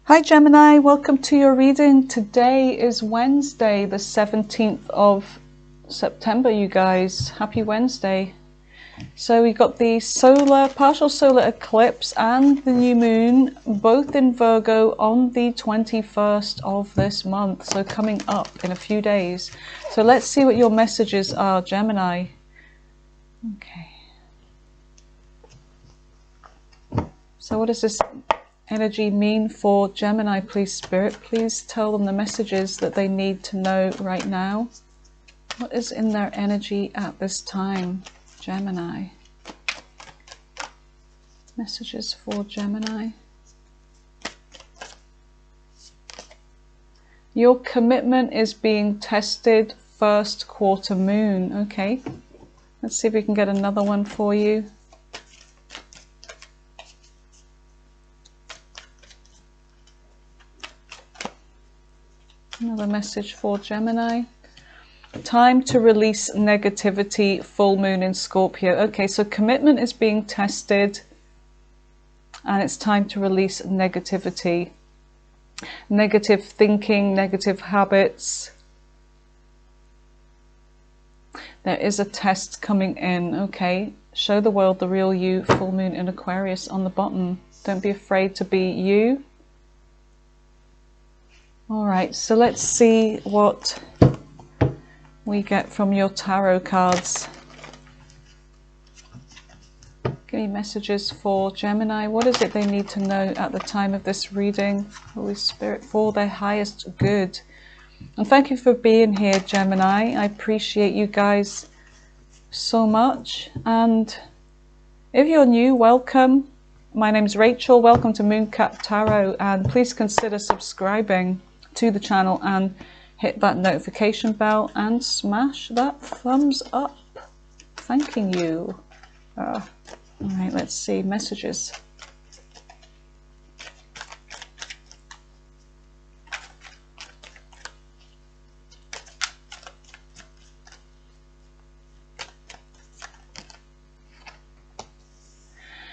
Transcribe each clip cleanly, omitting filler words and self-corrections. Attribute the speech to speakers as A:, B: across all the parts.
A: Hi Gemini, welcome to your reading. Today is Wednesday, the 17th of September, you guys. Happy Wednesday. So we got the partial solar eclipse and the new moon, both in Virgo on the 21st of this month. So coming up in a few days. So let's see what your messages are, Gemini. Okay. So what does this energy mean for Gemini, please, Spirit? Please tell them the messages that they need to know right now. What is in their energy at this time, Gemini? Messages for Gemini. Your commitment is being tested, first quarter moon. Okay, let's see if we can get another one for you. Another message for Gemini. Time to release negativity, full moon in Scorpio. Okay, so commitment is being tested and it's time to release negativity. Negative thinking, negative habits. There is a test coming in, okay? Show the world the real you, full moon in Aquarius on the bottom. Don't be afraid to be you. All right, so let's see what we get from your tarot cards. Give me messages for Gemini. What is it they need to know at the time of this reading, Holy Spirit, for their highest good? And thank you for being here, Gemini. I appreciate you guys so much. And if you're new, welcome. My name's Rachel. Welcome to Mooncat Tarot. And please consider subscribing to the channel and hit that notification bell and smash that thumbs up. Thanking you. All right, let's see messages.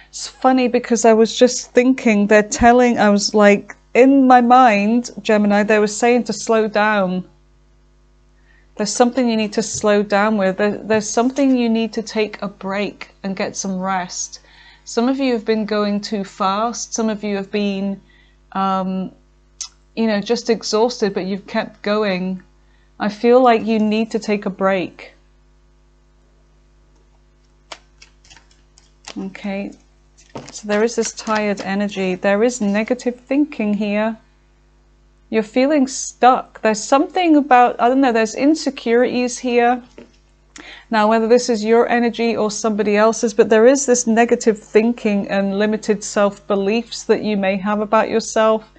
A: It's funny because I was just thinking, I was like, in my mind, Gemini, they were saying to slow down. There's something you need to slow down with. There's something you need to take a break and get some rest. Some of you have been going too fast. Some of you have been, just exhausted, but you've kept going. I feel like you need to take a break. Okay. So there is this tired energy. There is negative thinking here. You're feeling stuck. There's something about, I don't know, there's insecurities here. Now, whether this is your energy or somebody else's, but there is this negative thinking and limited self-beliefs that you may have about yourself.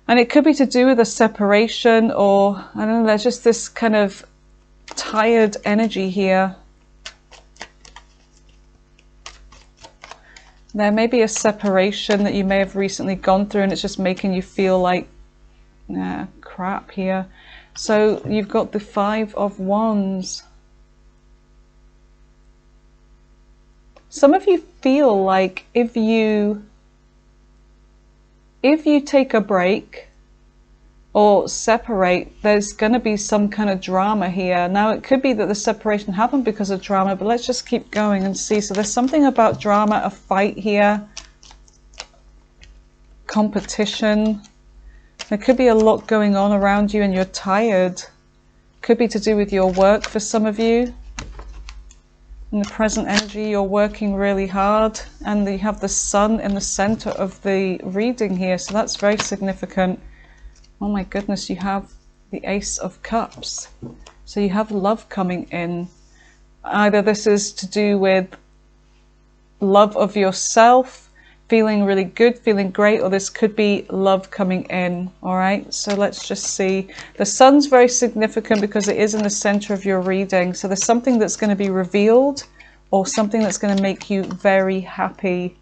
A: And it could be to do with a separation or, I don't know, there's just this kind of tired energy here. There may be a separation that you may have recently gone through and it's just making you feel like crap here. So you've got the 5 of Wands. Some of you feel like if you take a break or separate, there's going to be some kind of drama here. Now it could be that the separation happened because of drama, but let's just keep going and see. So there's something about drama, a fight here, competition. There could be a lot going on around you and you're tired. Could be to do with your work for some of you. In the present energy, you're working really hard and you have the sun in the center of the reading here. So that's very significant. Oh my goodness, you have the Ace of Cups. So you have love coming in. Either this is to do with love of yourself, feeling really good, feeling great, or this could be love coming in. All right, so let's just see. The sun's very significant because it is in the center of your reading. So there's something that's going to be revealed or something that's going to make you very happy.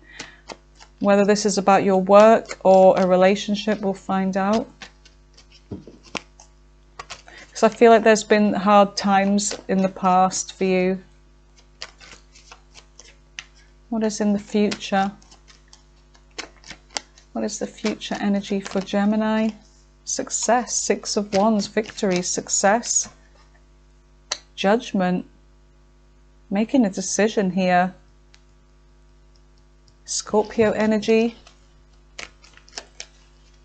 A: Whether this is about your work or a relationship, we'll find out. So I feel like there's been hard times in the past for you. What is in the future? What is the future energy for Gemini? Success, 6 of Wands, victory, success, judgment, making a decision here. Scorpio energy.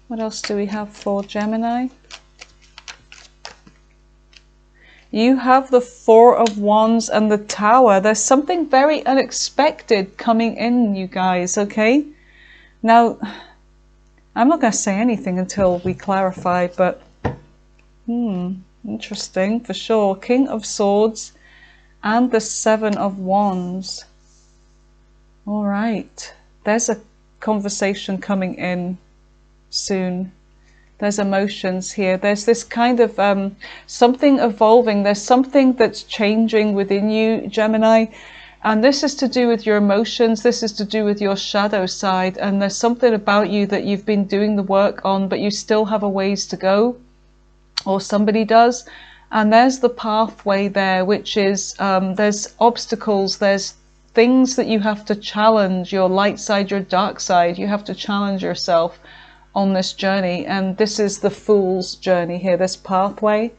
A: What else do we have for Gemini? You have the 4 of Wands and the Tower. There's something very unexpected coming in, you guys, okay? Now, I'm not going to say anything until we clarify, but interesting for sure. King of Swords and the 7 of Wands. All right, there's a conversation coming in soon. There's emotions here. There's this kind of something evolving. There's something that's changing within you, Gemini. And this is to do with your emotions. This is to do with your shadow side. And there's something about you that you've been doing the work on, but you still have a ways to go, or somebody does. And there's the pathway there, which is there's obstacles, there's things that you have to challenge, your light side, your dark side. You have to challenge yourself on this journey. And this is the Fool's journey here, this pathway.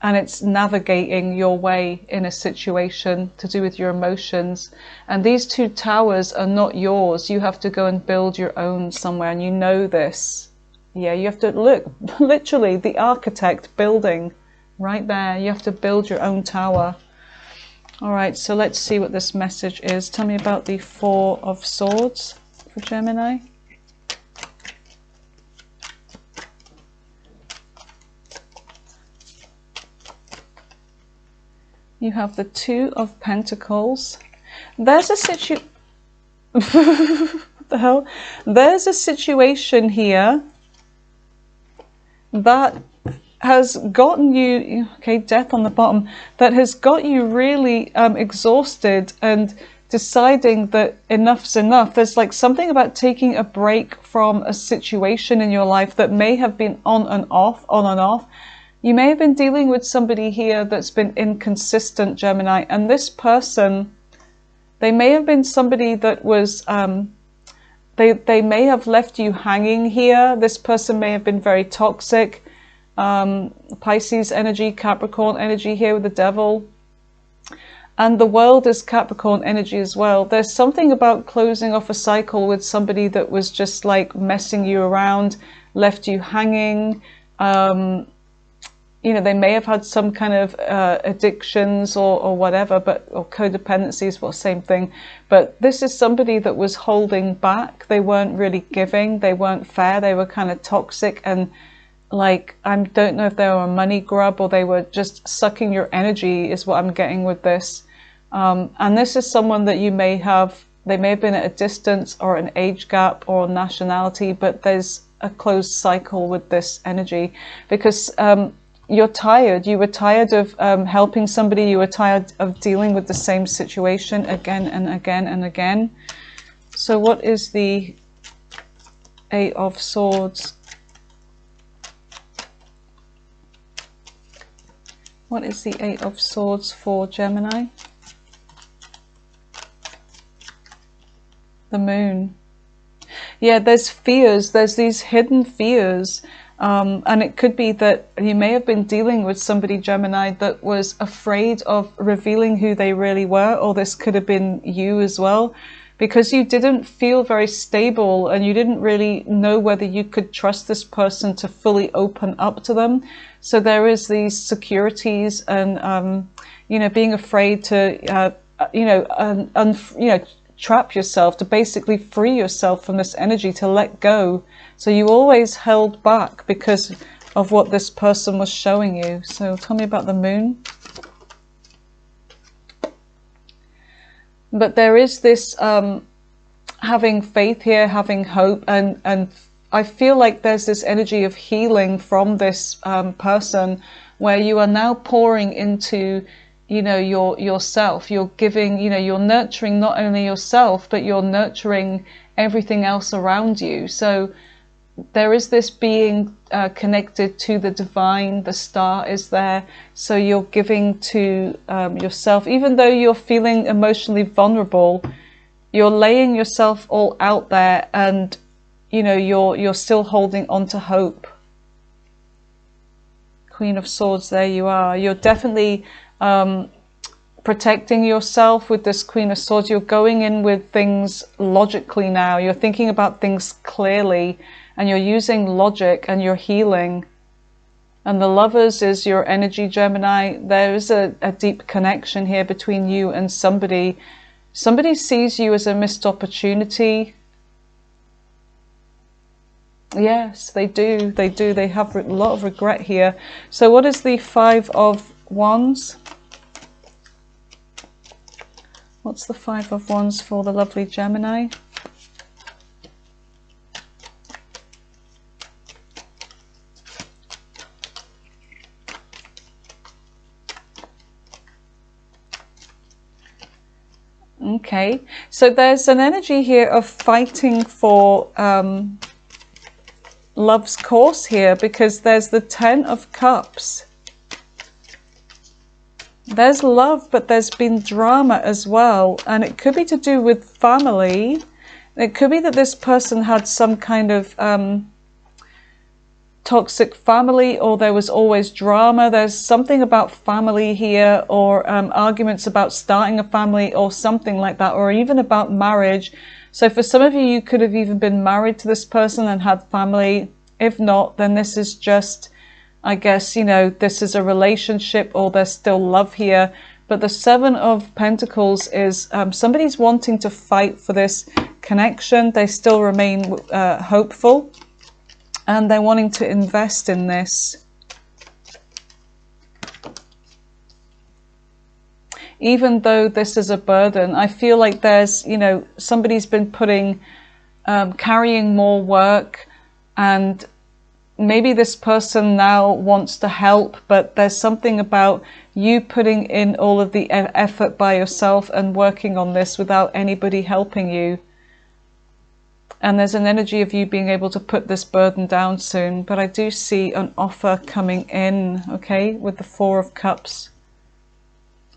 A: And it's navigating your way in a situation to do with your emotions. And these 2 towers are not yours. You have to go and build your own somewhere, and you know this. Yeah, you have to look, literally the architect building right there. You have to build your own tower. All right, so let's see what this message is. Tell me about the 4 of Swords for Gemini. You have the 2 of Pentacles. There's a what the hell? There's a situation here that has gotten you, okay, death on the bottom, that has got you really exhausted and deciding that enough's enough. There's like something about taking a break from a situation in your life that may have been on and off, on and off. You may have been dealing with somebody here that's been inconsistent, Gemini, and this person, they may have been somebody that was, they may have left you hanging here. This person may have been very toxic. Pisces energy, Capricorn energy here with the Devil. And the World is Capricorn energy as well. There's something about closing off a cycle with somebody that was just like messing you around, left you hanging. You know, they may have had some kind of addictions or whatever, or codependencies, well, same thing. But this is somebody that was holding back. They weren't really giving. They weren't fair. They were kind of toxic, and like, I don't know if they were a money grub or they were just sucking your energy is what I'm getting with this. And this is someone that you may have, they may have been at a distance or an age gap or nationality, but there's a closed cycle with this energy because you're tired. You were tired of helping somebody. You were tired of dealing with the same situation again and again and again. So what is the 8 of Swords? What is the 8 of Swords for Gemini? The Moon. Yeah, there's fears. There's these hidden fears. And it could be that you may have been dealing with somebody, Gemini, that was afraid of revealing who they really were, or this could have been you as well, because you didn't feel very stable and you didn't really know whether you could trust this person to fully open up to them. So there is these securities and, you know, being afraid to, you know, trap yourself, to basically free yourself from this energy, to let go. So you always held back because of what this person was showing you. So tell me about the Moon. But there is this having faith here, having hope, and I feel like there's this energy of healing from this person where you are now pouring into, you know, yourself. You're giving, you know, you're nurturing not only yourself, but you're nurturing everything else around you. So there is this being connected to the divine. The star is there. So you're giving to yourself, even though you're feeling emotionally vulnerable, you're laying yourself all out there, and you know, you're still holding on to hope. Queen of Swords, there you are. You're definitely protecting yourself with this Queen of Swords. You're going in with things logically now. You're thinking about things clearly, and you're using logic, and you're healing. And the Lovers is your energy, Gemini. There is a deep connection here between you and somebody. Somebody sees you as a missed opportunity. Yes, they do. They do. They have a lot of regret here. So what is the Five of Wands? What's the Five of Wands for the lovely Gemini? Okay, so there's an energy here of fighting for love's course here, because there's the Ten of Cups. There's love, but there's been drama as well, and it could be to do with family. It could be that this person had some kind of toxic family, or there was always drama. There's something about family here, or arguments about starting a family or something like that, or even about marriage. So for some of you, you could have even been married to this person and had family. If not, then this is just, I guess, you know, this is a relationship, or there's still love here. But the Seven of Pentacles is somebody's wanting to fight for this connection. They still remain hopeful, and they're wanting to invest in this. Even though this is a burden, I feel like there's, you know, somebody's been putting, carrying more work, and maybe this person now wants to help, but there's something about you putting in all of the effort by yourself and working on this without anybody helping you. And there's an energy of you being able to put this burden down soon. But I do see an offer coming in, okay, with the Four of Cups.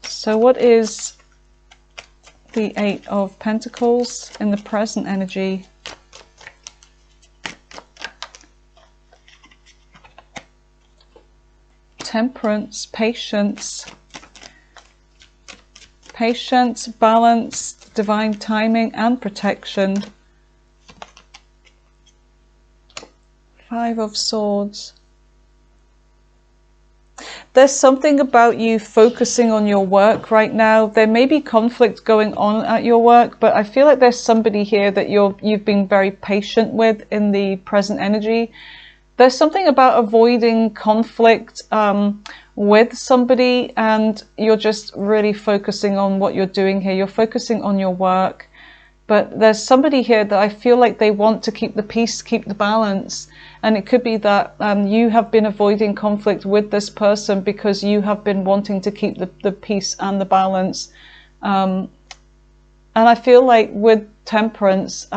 A: So what is the Eight of Pentacles in the present energy? Temperance, patience, balance, divine timing, and protection. Five of Swords. There's something about you focusing on your work right now. There may be conflict going on at your work, but I feel like there's somebody here that you've been very patient with in the present energy. There's something about avoiding conflict with somebody, and you're just really focusing on what you're doing here. You're focusing on your work. But there's somebody here that I feel like they want to keep the peace, keep the balance. And it could be that you have been avoiding conflict with this person because you have been wanting to keep the peace and the balance. And I feel like with Temperance,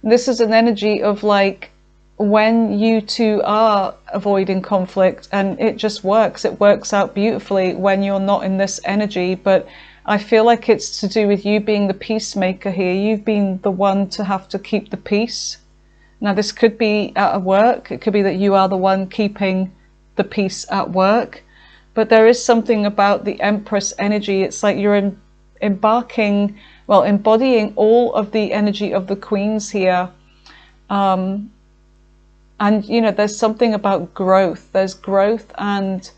A: this is an energy of like, when you two are avoiding conflict, and it just works. It works out beautifully when you're not in this energy. But I feel like it's to do with you being the peacemaker here. You've been the one to have to keep the peace. Now this could be at work. It could be that you are the one keeping the peace at work. But there is something about the Empress energy. It's like you're embodying all of the energy of the Queens here. And, you know, there's something about growth. There's growth and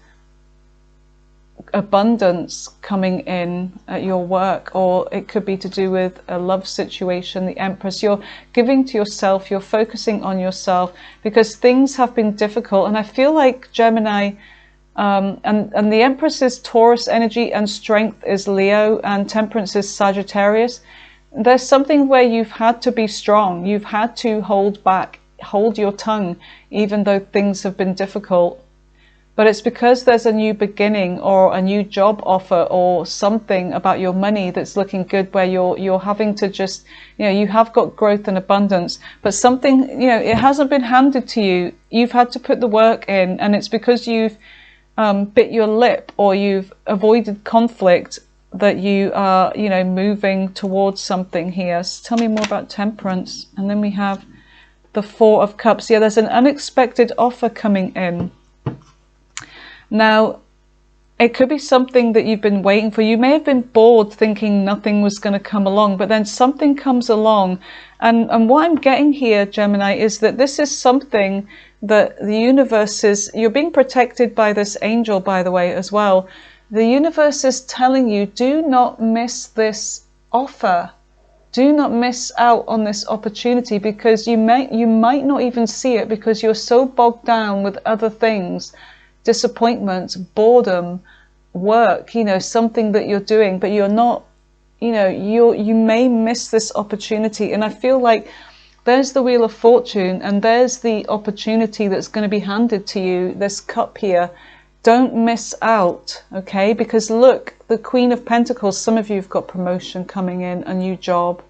A: abundance coming in at your work, or it could be to do with a love situation. The Empress, you're giving to yourself, you're focusing on yourself, because things have been difficult. And I feel like Gemini, and the Empress is Taurus energy, and Strength is Leo, and Temperance is Sagittarius. There's something where you've had to be strong. You've had to hold back, hold your tongue, even though things have been difficult. But it's because there's a new beginning, or a new job offer, or something about your money that's looking good, where you're having to just, you know, you have got growth and abundance, but something, you know, it hasn't been handed to you. You've had to put the work in, and it's because you've bit your lip, or you've avoided conflict, that you are, you know, moving towards something here. So tell me more about Temperance. And then we have the Four of Cups. Yeah, there's an unexpected offer coming in. Now, it could be something that you've been waiting for. You may have been bored thinking nothing was going to come along, but then something comes along. And what I'm getting here, Gemini, is that this is something that the universe is, you're being protected by this angel, by the way, as well. The universe is telling you, do not miss this offer. Do not miss out on this opportunity, because you might not even see it because you're so bogged down with other things, disappointment, boredom, work, you know, something that you're doing, but you're not, you know, you may miss this opportunity. And I feel like there's the Wheel of Fortune, and there's the opportunity that's going to be handed to you, this cup here. Don't miss out, okay? Because look, the Queen of Pentacles, some of you have got promotion coming in, a new job.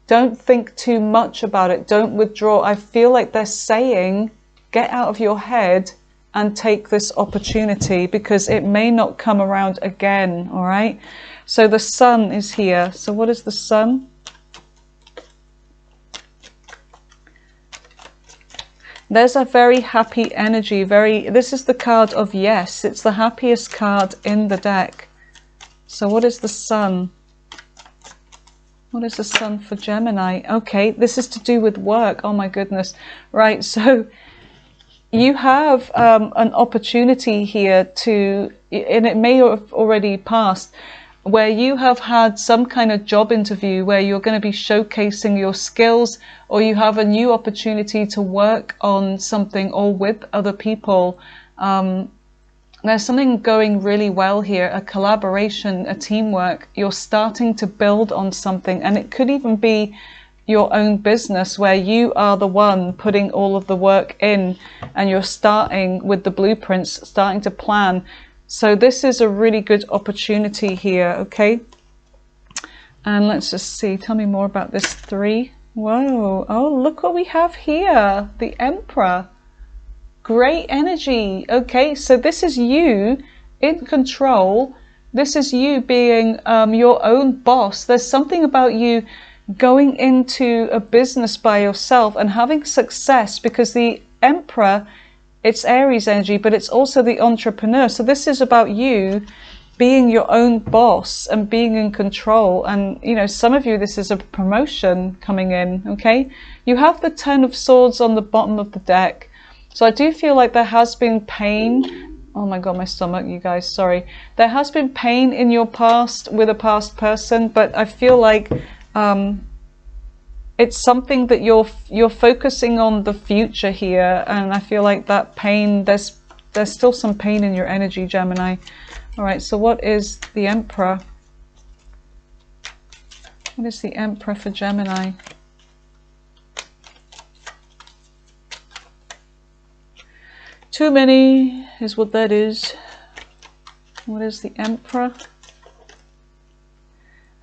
A: Don't think too much about it. Don't withdraw. I feel like they're saying, get out of your head and take this opportunity, because it may not come around again, all right? So the Sun is here. So what is the Sun? There's a very happy energy. This is the card of yes. It's the happiest card in the deck. So what is the Sun? What is the Sun for Gemini? Okay, this is to do with work. Oh my goodness. Right, so you have an opportunity here to, and it may have already passed, where you have had some kind of job interview where you're going to be showcasing your skills, or you have a new opportunity to work on something or with other people. There's something going really well here, a collaboration, a teamwork. You're starting to build on something, and it could even be your own business where you are the one putting all of the work in, and you're starting with the blueprints, starting to plan. So this is a really good opportunity here, okay? And let's just see, tell me more about this 3. Whoa, oh, look what we have here, the Emperor. Great energy. Okay, so this is you in control. This is you being your own boss. There's something about you going into a business by yourself and having success, because the Emperor, it's Aries energy, but it's also the entrepreneur. So this is about you being your own boss and being in control. And, you know, some of you, this is a promotion coming in, okay? You have the 10 of Swords on the bottom of the deck. So I do feel like there has been pain. Oh my God, my stomach, you guys, sorry. There has been pain in your past with a past person, but I feel like it's something that you're focusing on the future here, and I feel like that pain, there's still some pain in your energy, Gemini. All right, so what is the Emperor? What is the Emperor for Gemini? Too many is what that is. What is the Emperor?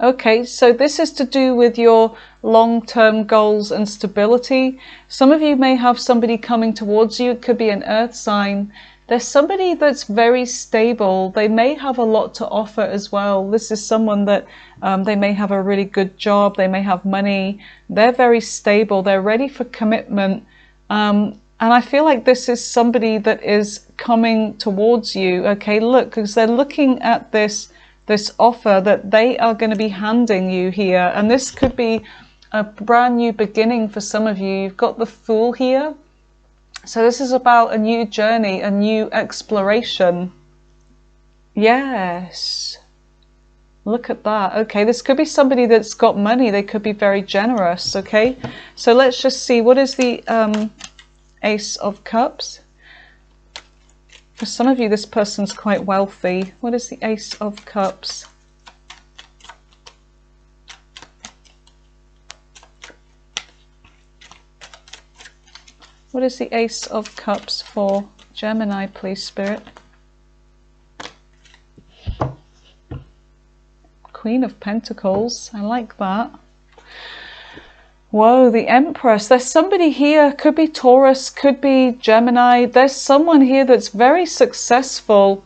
A: Okay, so this is to do with your long-term goals and stability. Some of you may have somebody coming towards you. It could be an earth sign. There's somebody that's very stable. They may have a lot to offer as well. This is someone that they may have a really good job. They may have money. They're very stable. They're ready for commitment. And I feel like this is somebody that is coming towards you. Okay, look, because they're looking at this offer that they are going to be handing you here. And this could be a brand new beginning for some of you. You've got the Fool here. So this is about a new journey, a new exploration. Yes. Look at that. Okay, this could be somebody that's got money. They could be very generous. Okay, so let's just see. What is the Ace of Cups? For some of you, this person's quite wealthy. What is the Ace of Cups? What is the Ace of Cups for Gemini, please, Spirit? Queen of Pentacles. I like that. Whoa, the Empress. There's somebody here, could be Taurus, could be Gemini. There's someone here that's very successful.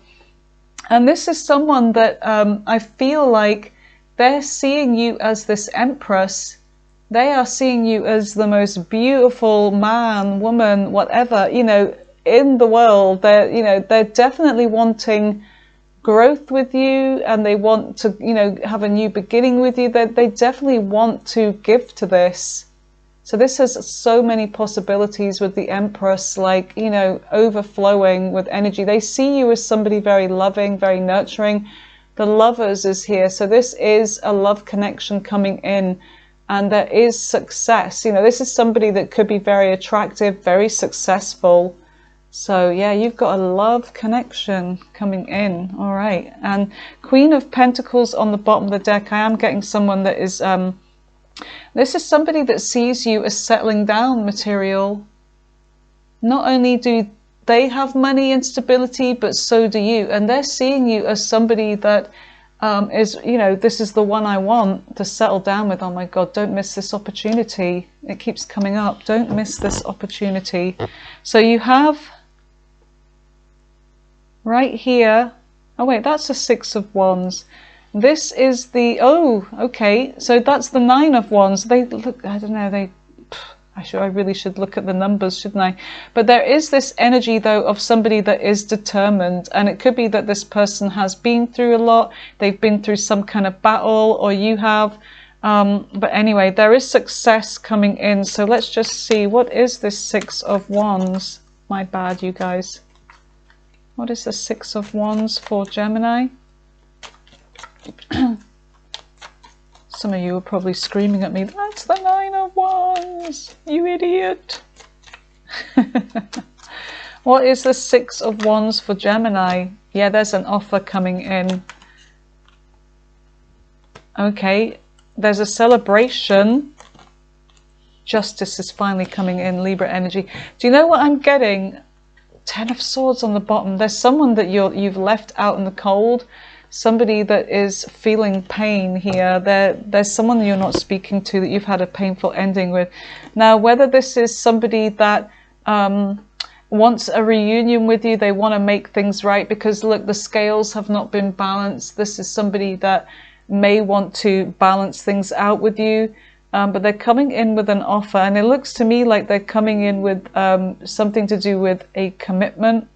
A: And this is someone that I feel like they're seeing you as this empress. They are seeing you as the most beautiful man, woman, whatever, you know, in the world. They're, you know, they're definitely wanting growth with you, and they want to, you know, have a new beginning with you. They definitely want to give to this. So this has so many possibilities with the Empress, like, you know, overflowing with energy. They see you as somebody very loving, very nurturing. The Lovers is here. So this is a love connection coming in, and there is success. You know, this is somebody that could be very attractive, very successful. So yeah, you've got a love connection coming in. All right. And Queen of Pentacles on the bottom of the deck. I am getting someone that is... this is somebody that sees you as settling down material. Not only do they have money and stability, but so do you. And they're seeing you as somebody that is, you know, this is the one I want to settle down with. Oh my God, don't miss this opportunity. It keeps coming up. Don't miss this opportunity. So you have right here. Oh wait, that's a Six of Wands. This is the, oh, okay, so that's the Nine of Wands. They look, I don't know, I really should look at the numbers, shouldn't I? But there is this energy, though, of somebody that is determined, and it could be that this person has been through a lot, they've been through some kind of battle, or you have. But anyway, there is success coming in. So let's just see, what is this Six of Wands? My bad, you guys. What is the Six of Wands for Gemini? Some of you are probably screaming at me, that's the Nine of Wands, you idiot. What is the Six of Wands for Gemini? Yeah, there's an offer coming in. Okay, there's a celebration. Justice is finally coming in, Libra energy. Do you know what I'm getting? Ten of Swords on the bottom. There's someone that you've left out in the cold. Somebody that is feeling pain here. There's someone you're not speaking to that you've had a painful ending with. Now, whether this is somebody that wants a reunion with you, they want to make things right, because look, the scales have not been balanced. This is somebody that may want to balance things out with you, but they're coming in with an offer, and it looks to me like they're coming in with something to do with a commitment.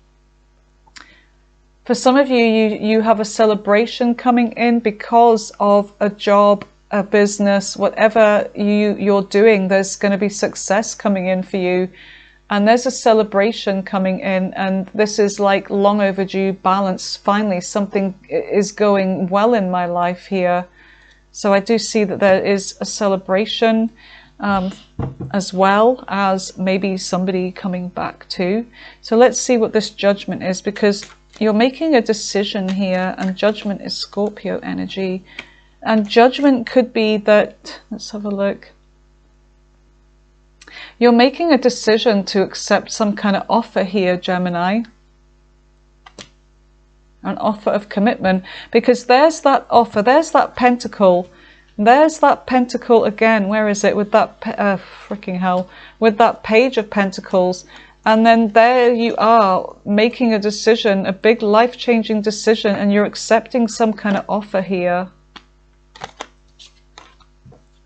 A: For some of you, you have a celebration coming in because of a job, a business, whatever you're doing, there's going to be success coming in for you. And there's a celebration coming in, and this is like long overdue balance. Finally, something is going well in my life here. So I do see that there is a celebration, as well as maybe somebody coming back too. So let's see what this Judgment is, because you're making a decision here, and Judgment is Scorpio energy. And Judgment could be that, let's have a look. You're making a decision to accept some kind of offer here, Gemini. An offer of commitment, because there's that offer, there's that pentacle. There's that pentacle again. Where is it? With that, freaking hell, with that Page of Pentacles. And then there you are, making a decision, a big life-changing decision, and you're accepting some kind of offer here.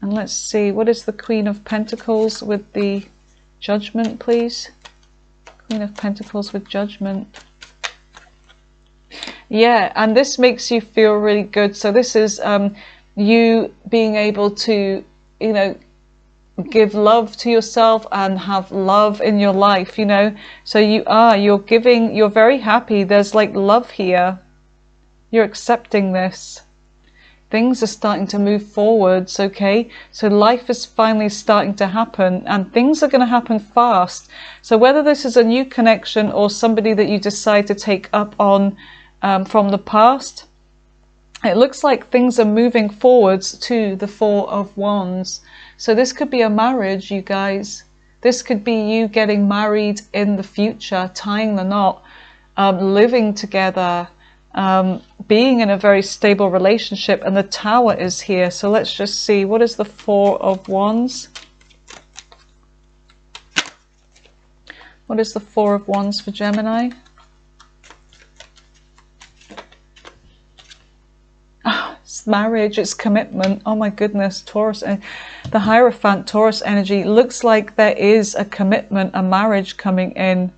A: And let's see, what is the Queen of Pentacles with the Judgment, please? Queen of Pentacles with Judgment. Yeah, and this makes you feel really good. So this is you being able to, you know, give love to yourself and have love in your life, you know. So you're giving, you're very happy. There's like love here. You're accepting this. Things are starting to move forwards, okay? So life is finally starting to happen, and things are going to happen fast. So whether this is a new connection or somebody that you decide to take up on from the past, it looks like things are moving forwards to the Four of Wands. So this could be a marriage, you guys. This could be you getting married in the future, tying the knot, living together, being in a very stable relationship. And the Tower is here. So let's just see, what is the Four of Wands? What is the Four of Wands for Gemini? marriage, it's commitment. Oh my goodness, Taurus, the Hierophant, Taurus energy. Looks like there is a commitment, a marriage coming in.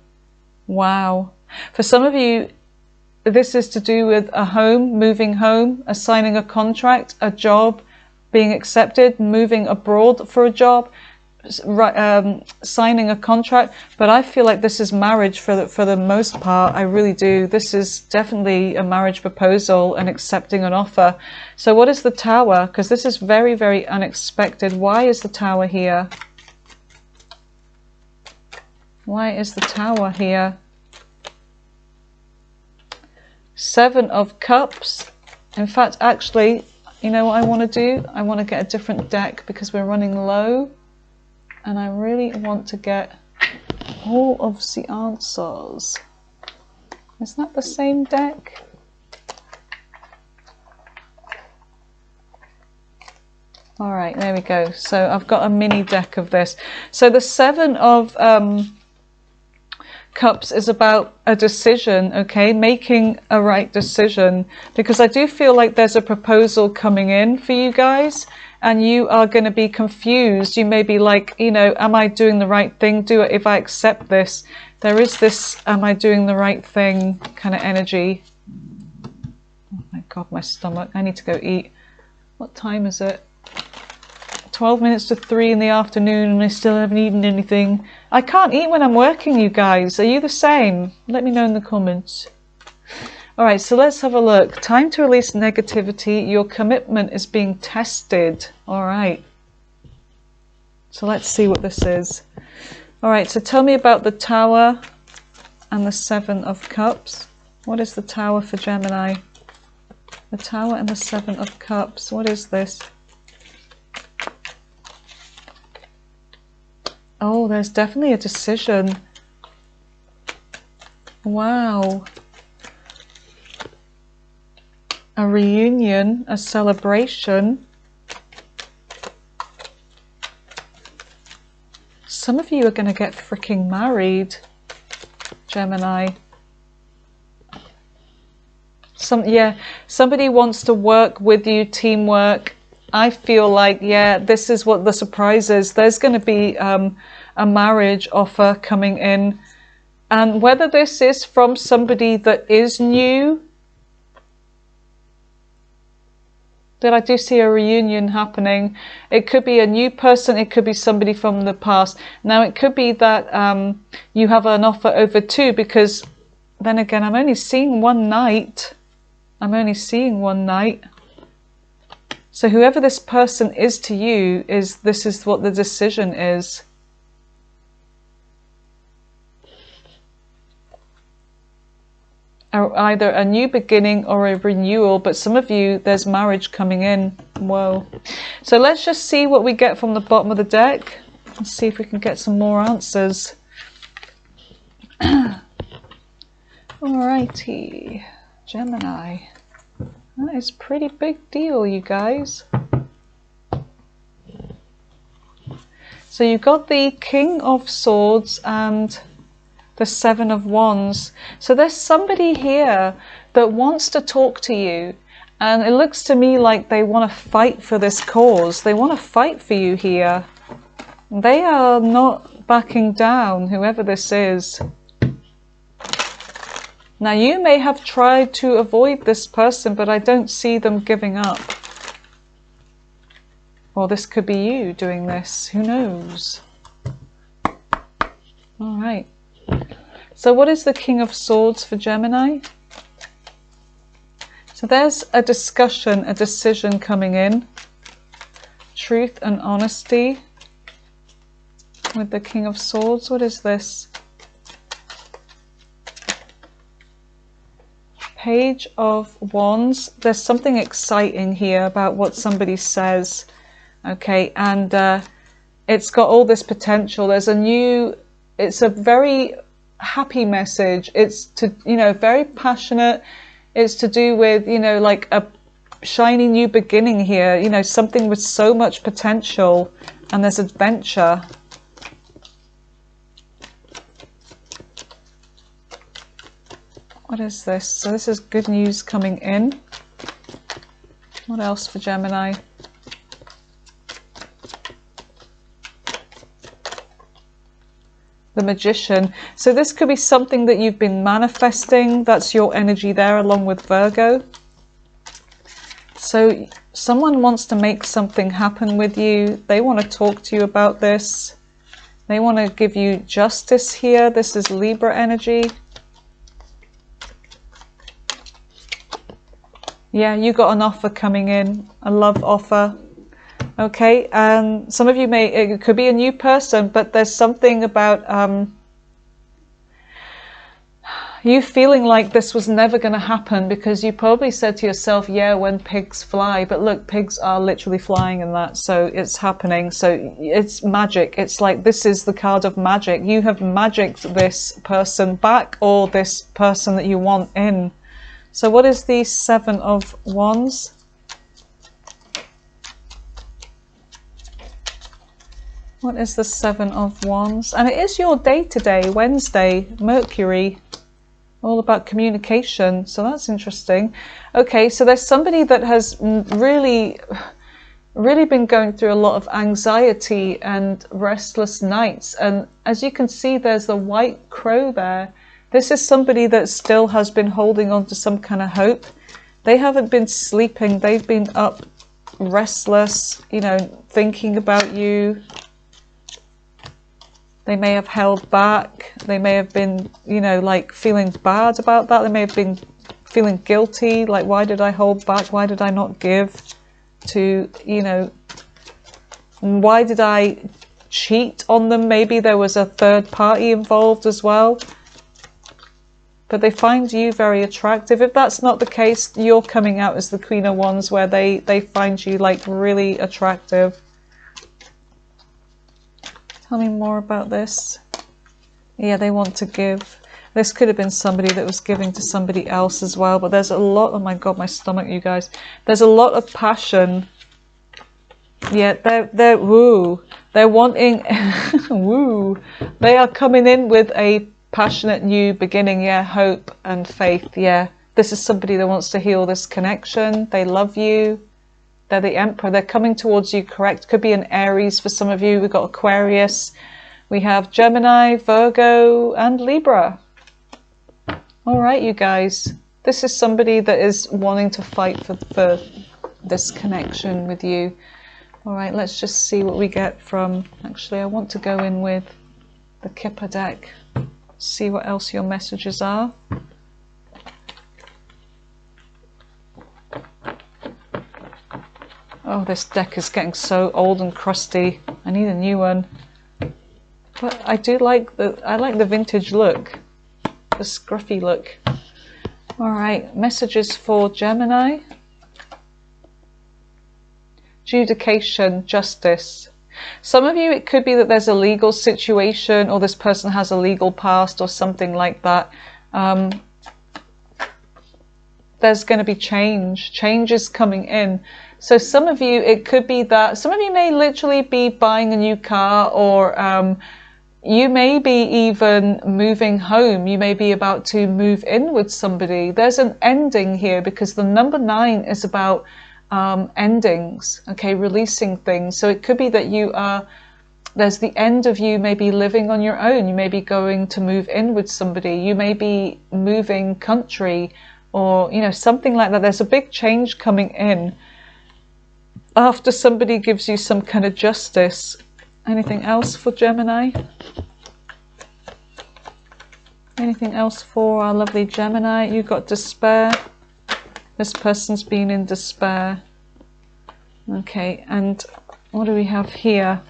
A: Wow. For some of you, this is to do with a home, moving home, signing a contract, a job, being accepted, moving abroad for a job, signing a contract. But I feel like this is marriage for the most part. I really do. This is definitely a marriage proposal and accepting an offer. So what is the Tower? Because this is very, very unexpected. Why is the Tower here? Why is the Tower here? Seven of Cups. In fact, actually, you know what I want to do? I want to get a different deck because we're running low. And I really want to get all of the answers. Is that the same deck? All right, there we go. So I've got a mini deck of this. So the Seven of Cups is about a decision, okay? Making a right decision. Because I do feel like there's a proposal coming in for you guys. And you are going to be confused. You may be like, you know, am I doing the right thing? Do it if I accept this. There is this, am I doing the right thing kind of energy. Oh my God, my stomach. I need to go eat. What time is it? 12 minutes to 3 in the afternoon and I still haven't eaten anything. I can't eat when I'm working, you guys. Are you the same? Let me know in the comments. All right, so let's have a look. Time to release negativity. Your commitment is being tested. All right. So let's see what this is. All right, so tell me about the Tower and the Seven of Cups. What is the Tower for Gemini? The Tower and the Seven of Cups. What is this? Oh, there's definitely a decision. Wow. A reunion, a celebration. Some of you are going to get freaking married, Gemini. Somebody wants to work with you, teamwork. I feel like, yeah, this is what the surprise is. There's going to be a marriage offer coming in. And whether this is from somebody that is new, that I do see a reunion happening. It could be a new person, it could be somebody from the past. Now it could be that you have an offer over two, because then again, I'm only seeing one night. I'm only seeing one night. So whoever this person is to you, this is what the decision is. Either a new beginning or a renewal, but some of you, there's marriage coming in. Whoa. So let's just see what we get from the bottom of the deck. Let's see if we can get some more answers. Alrighty, Gemini. That is a pretty big deal, you guys. So you've got the King of Swords and the Seven of Wands. So there's somebody here that wants to talk to you, and it looks to me like they want to fight for this cause. They want to fight for you here. They are not backing down, whoever this is. Now you may have tried to avoid this person, but I don't see them giving up. Or this could be you doing this, who knows? All right. So what is the King of Swords for Gemini? So there's a discussion, a decision coming in. Truth and honesty with the King of Swords. What is this? Page of Wands. There's something exciting here about what somebody says. Okay, and it's got all this potential. There's a new, it's a very happy message. It's to, you know, very passionate. It's to do with, you know, like a shiny new beginning here, you know, something with so much potential, and there's adventure. What is this? So this is good news coming in. What else for Gemini? The Magician. So this could be something that you've been manifesting. That's your energy there, along with Virgo. So someone wants to make something happen with you. They want to talk to you about this. They want to give you justice here. This is Libra energy. Yeah, you got an offer coming in, a love offer. Okay, and some of you it could be a new person, but there's something about you feeling like this was never going to happen, because you probably said to yourself, yeah, when pigs fly. But look, pigs are literally flying in that, so it's happening. So it's magic. It's like, this is the card of magic. You have magicked this person back, or this person that you want in. So what is the Seven of Wands? What is the Seven of Wands? And it is your day today, Wednesday, Mercury, all about communication. So that's interesting. Okay, so there's somebody that has really been going through a lot of anxiety and restless nights. And as you can see, there's the white crow there. This is somebody that still has been holding on to some kind of hope. They haven't been sleeping. They've been up restless, you know, thinking about you. They may have held back. They may have been, you know, like feeling bad about that. They may have been feeling guilty. Like, why did I hold back? Why did I not give to, you know, why did I cheat on them? Maybe there was a third party involved as well. But they find you very attractive. If that's not the case, you're coming out as the Queen of Wands, where they find you like really attractive. Tell me more about this. Yeah, they want to give. This could have been somebody that was giving to somebody else as well. But there's a lot, oh my God, my stomach, you guys. There's a lot of passion. Yeah, they're woo. They're wanting, woo. They are coming in with a passionate new beginning. Yeah, hope and faith. Yeah, this is somebody that wants to heal this connection. They love you. They're the Emperor. They're coming towards you, correct? Could be an Aries for some of you. We've got Aquarius. We have Gemini, Virgo, and Libra. All right, you guys. This is somebody that is wanting to fight for this connection with you. All right, let's just see what we get from... Actually, I want to go in with the Kipper deck. See what else your messages are. Oh, this deck is getting so old and crusty. I need a new one. But I do like the vintage look, the scruffy look. All right, messages for Gemini. Adjudication, justice. Some of you, it could be that there's a legal situation, or this person has a legal past or something like that. There's going to be change. Change is coming in. So some of you, it could be that some of you may literally be buying a new car, or you may be even moving home. You may be about to move in with somebody. There's an ending here, because the number 9 is about endings, okay, releasing things. So it could be that you are, there's the end of you maybe living on your own. You may be going to move in with somebody. You may be moving country, or, you know, something like that. There's a big change coming in after somebody gives you some kind of justice. Anything else for Gemini? Anything else for our lovely Gemini? You've got despair. This person's been in despair. Okay, and what do we have here?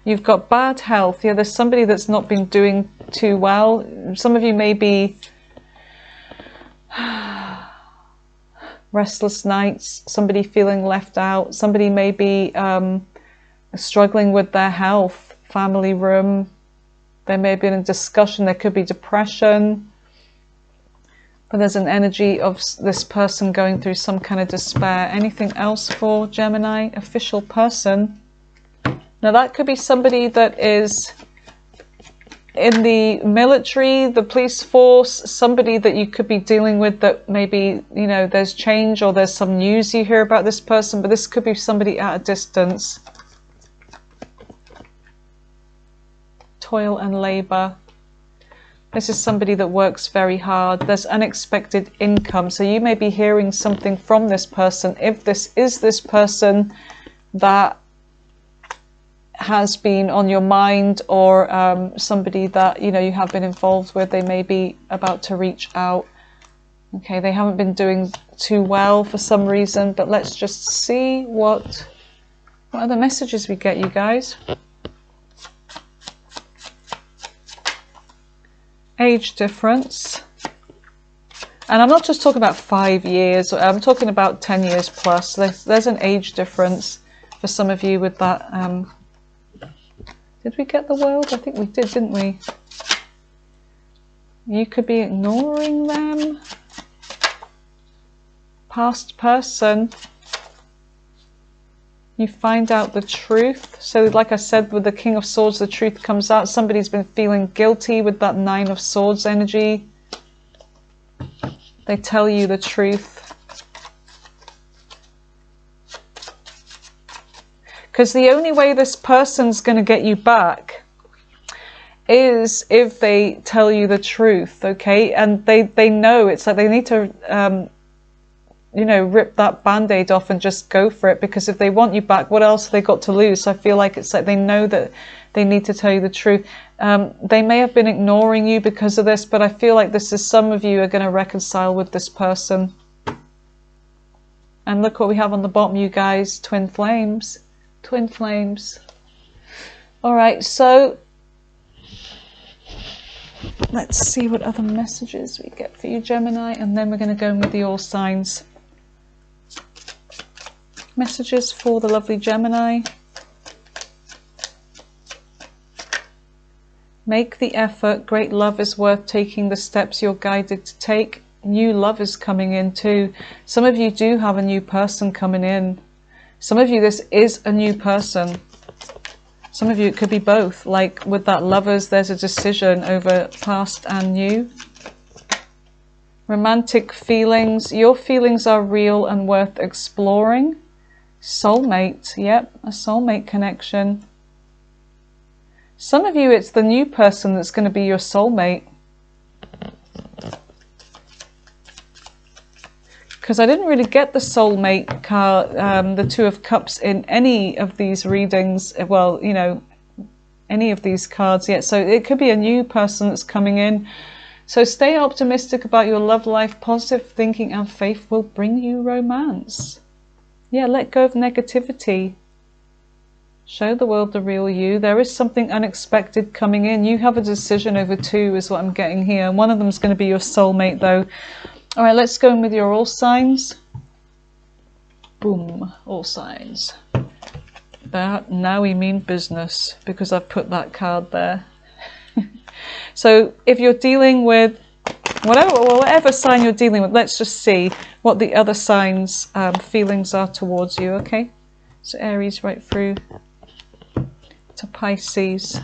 A: You've got bad health. Yeah, there's somebody that's not been doing too well. Some of you may be restless nights, somebody feeling left out, somebody may be struggling with their health, family room. There may have been a discussion, there could be depression. But there's an energy of this person going through some kind of despair. Anything else for Gemini? Official person. Now that could be somebody that is in the military, the police force, somebody that you could be dealing with that maybe, you know, there's change or there's some news you hear about this person, but this could be somebody at a distance. Toil and labor. This is somebody that works very hard. There's unexpected income. So you may be hearing something from this person. If this is this person that has been on your mind, or somebody that, you know, you have been involved with, they may be about to reach out. Okay, they haven't been doing too well for some reason, but let's just see what other messages we get, you guys. Age difference. And I'm not just talking about 5 years, I'm talking about 10 years plus. There's an age difference for some of you with that. Did we get the world? I think we did, didn't we? You could be ignoring them. Past person. You find out the truth. So like I said, with the King of Swords, the truth comes out. Somebody's been feeling guilty with that Nine of Swords energy. They tell you the truth. Because the only way this person's going to get you back is if they tell you the truth, okay? And they know, it's like they need to, you know, rip that band-aid off and just go for it. Because if they want you back, what else have they got to lose? So I feel like it's like they know that they need to tell you the truth. They may have been ignoring you because of this, but I feel like this is, some of you are going to reconcile with this person. And look what we have on the bottom, you guys. Twin flames. Twin flames. All right, so let's see what other messages we get for you, Gemini, and then we're going to go in with the all signs. Messages for the lovely Gemini. Make the effort. Great love is worth taking the steps you're guided to take. New love is coming in too. Some of you do have a new person coming in. Some of you, this is a new person. Some of you, it could be both. Like with that Lovers, there's a decision over past and new. Romantic feelings. Your feelings are real and worth exploring. Soulmate. Yep, a soulmate connection. Some of you, it's the new person that's going to be your soulmate. Because I didn't really get the soulmate card, the Two of Cups in any of these readings. Well, you know, any of these cards yet. So it could be a new person that's coming in. So stay optimistic about your love life. Positive thinking and faith will bring you romance. Yeah, let go of negativity. Show the world the real you. There is something unexpected coming in. You have a decision over two is what I'm getting here. One of them is going to be your soulmate though. All right, let's go in with your all signs. Boom, all signs. That, now we mean business, because I've put that card there. So if you're dealing with whatever sign you're dealing with, let's just see what the other signs' feelings are towards you, okay? So Aries right through to Pisces.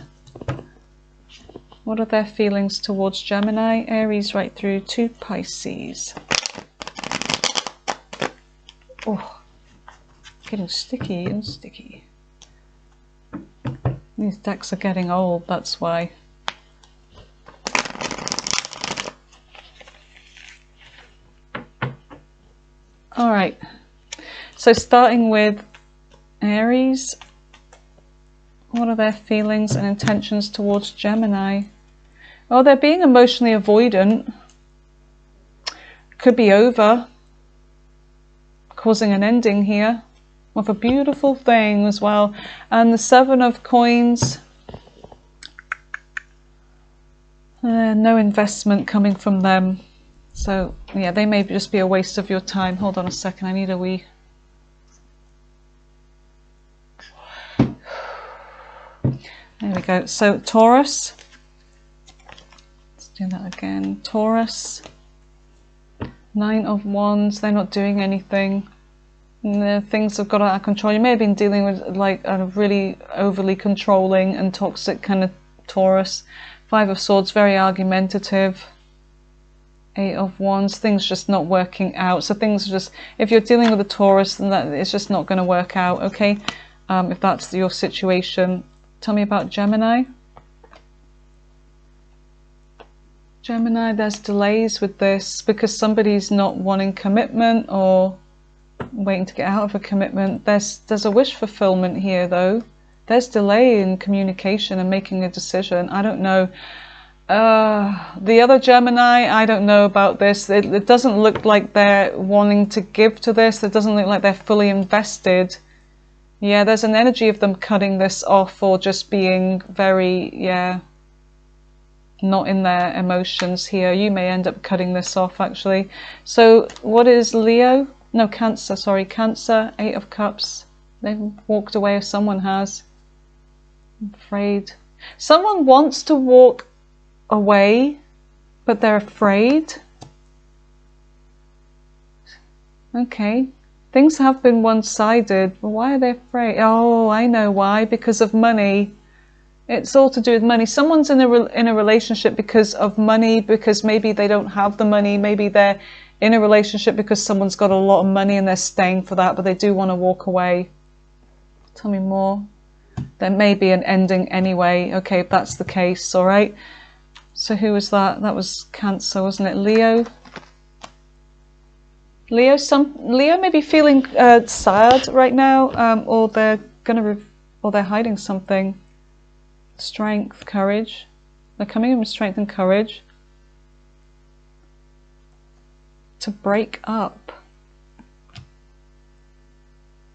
A: What are their feelings towards Gemini? Aries right through to Pisces. Oh, getting sticky and sticky. These decks are getting old, that's why. All right, so starting with Aries, what are their feelings and intentions towards Gemini? Oh, they're being emotionally avoidant. Could be over, causing an ending here of a beautiful thing as well. And the Seven of Coins, no investment coming from them. So yeah, they may just be a waste of your time. Hold on a second, I need a wee. There we go. So Taurus. Do that again. Taurus, Nine of Wands. They're not doing anything. Things have got out of control. You may have been dealing with like a really overly controlling and toxic kind of Taurus. Five of Swords, very argumentative. Eight of Wands, things just not working out. So things are just, if you're dealing with a Taurus, then that it's just not going to work out, okay? If that's your situation. Tell me about Gemini. Gemini, there's delays with this because somebody's not wanting commitment or waiting to get out of a commitment. There's a wish fulfillment here though. There's delay in communication and making a decision. I don't know. The other Gemini, I don't know about this. It doesn't look like they're wanting to give to this. It doesn't look like they're fully invested. Yeah, there's an energy of them cutting this off or just being very, yeah, not in their emotions here. You may end up cutting this off actually. So what is Leo? No, Cancer, sorry, Cancer, Eight of Cups. They've walked away, or someone has. I'm afraid. Someone wants to walk away, but they're afraid. Okay. Things have been one-sided, but why are they afraid? Oh, I know why. Because of money. It's all to do with money. Someone's in a relationship because of money, because maybe they don't have the money. Maybe they're in a relationship because someone's got a lot of money and they're staying for that, but they do want to walk away. Tell me more. There may be an ending anyway. Okay, if that's the case, all right. So who was that? That was Cancer, wasn't it? Leo. Leo may be feeling sad right now, or they're hiding something. Strength, courage. They're coming in with strength and courage. To break up.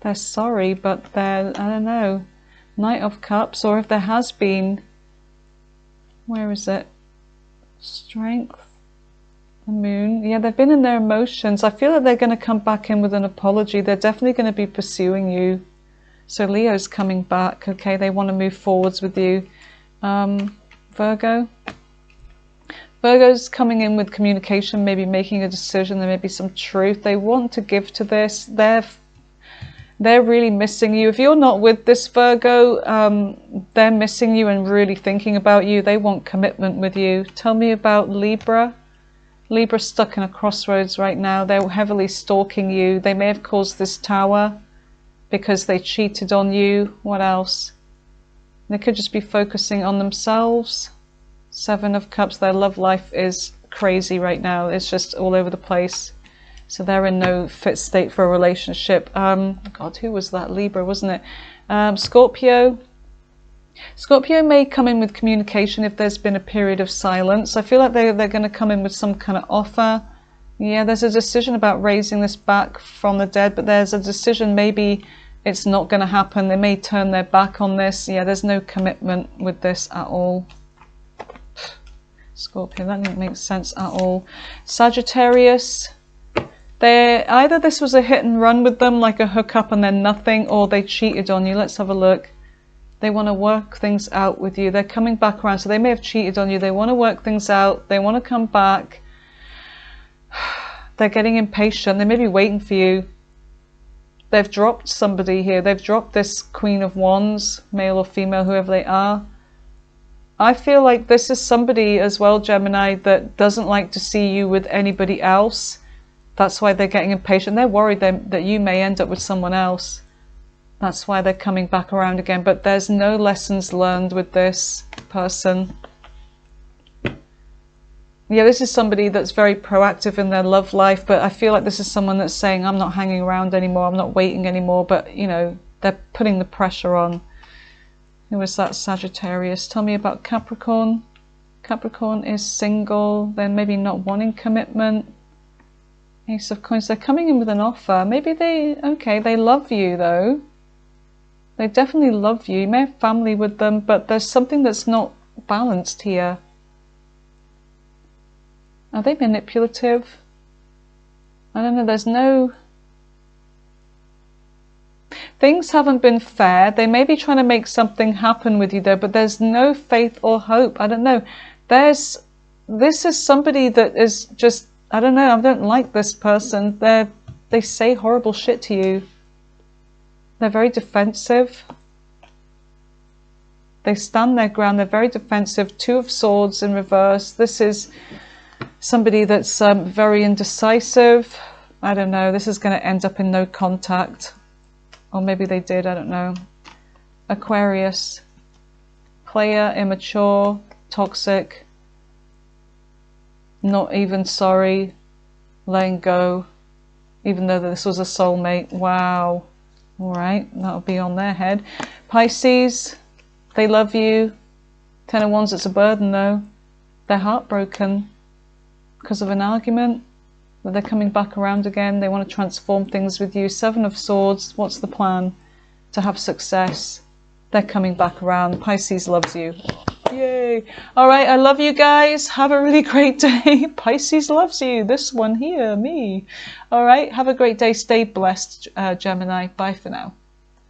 A: They're sorry, but they're, I don't know, Knight of Cups, or if there has been, where is it? Strength. The Moon. Yeah, they've been in their emotions. I feel like they're going to come back in with an apology. They're definitely going to be pursuing you. So Leo's coming back. Okay, they want to move forwards with you. Virgo. Virgo's coming in with communication, maybe making a decision. There may be some truth. They want to give to this. They're really missing you. If you're not with this Virgo, they're missing you and really thinking about you. They want commitment with you. Tell me about Libra. Libra's stuck in a crossroads right now. They're heavily stalking you. They may have caused this tower because they cheated on you. What else? They could just be focusing on themselves. Seven of Cups. Their love life is crazy right now. It's just all over the place. So they're in no fit state for a relationship. God, who was that? Libra, wasn't it? Scorpio. Scorpio may come in with communication if there's been a period of silence. I feel like they're going to come in with some kind of offer. Yeah, there's a decision about raising this back from the dead, but there's a decision maybe it's not going to happen. They may turn their back on this. Yeah, there's no commitment with this at all. Scorpio, that didn't make sense at all. Sagittarius. Either this was a hit and run with them, like a hookup and then nothing, or they cheated on you. Let's have a look. They want to work things out with you. They're coming back around. So they may have cheated on you. They want to work things out. They want to come back. They're getting impatient. They may be waiting for you. They've dropped somebody here. They've dropped this Queen of Wands, male or female, whoever they are. I feel like this is somebody as well, Gemini, that doesn't like to see you with anybody else. That's why they're getting impatient. They're worried that you may end up with someone else. That's why they're coming back around again. But there's no lessons learned with this person. Yeah, this is somebody that's very proactive in their love life, but I feel like this is someone that's saying, I'm not hanging around anymore, I'm not waiting anymore, but, you know, they're putting the pressure on. Who was that? Sagittarius. Tell me about Capricorn. Capricorn is single, then maybe not wanting commitment. Ace of Coins. They're coming in with an offer. Maybe they love you though. They definitely love you. You may have family with them, but there's something that's not balanced here. Are they manipulative? I don't know. There's no... Things haven't been fair. They may be trying to make something happen with you though, but there's no faith or hope. I don't know. This is somebody that is just, I don't know, I don't like this person. They say horrible shit to you. They're very defensive. They stand their ground. They're very defensive. Two of Swords in reverse. This is somebody that's very indecisive. I don't know. This is going to end up in no contact. Or maybe they did. I don't know. Aquarius. Player, immature, toxic. Not even sorry. Letting go. Even though this was a soulmate. Wow. Alright. That'll be on their head. Pisces. They love you. Ten of Wands, it's a burden though. They're heartbroken because of an argument, but they're coming back around again. They want to transform things with you. Seven of Swords, what's the plan? To have success. They're coming back around. Pisces loves you. Yay. All right, I love you guys. Have a really great day. Pisces loves you. This one here, me. All right, have a great day. Stay blessed, Gemini. Bye for now.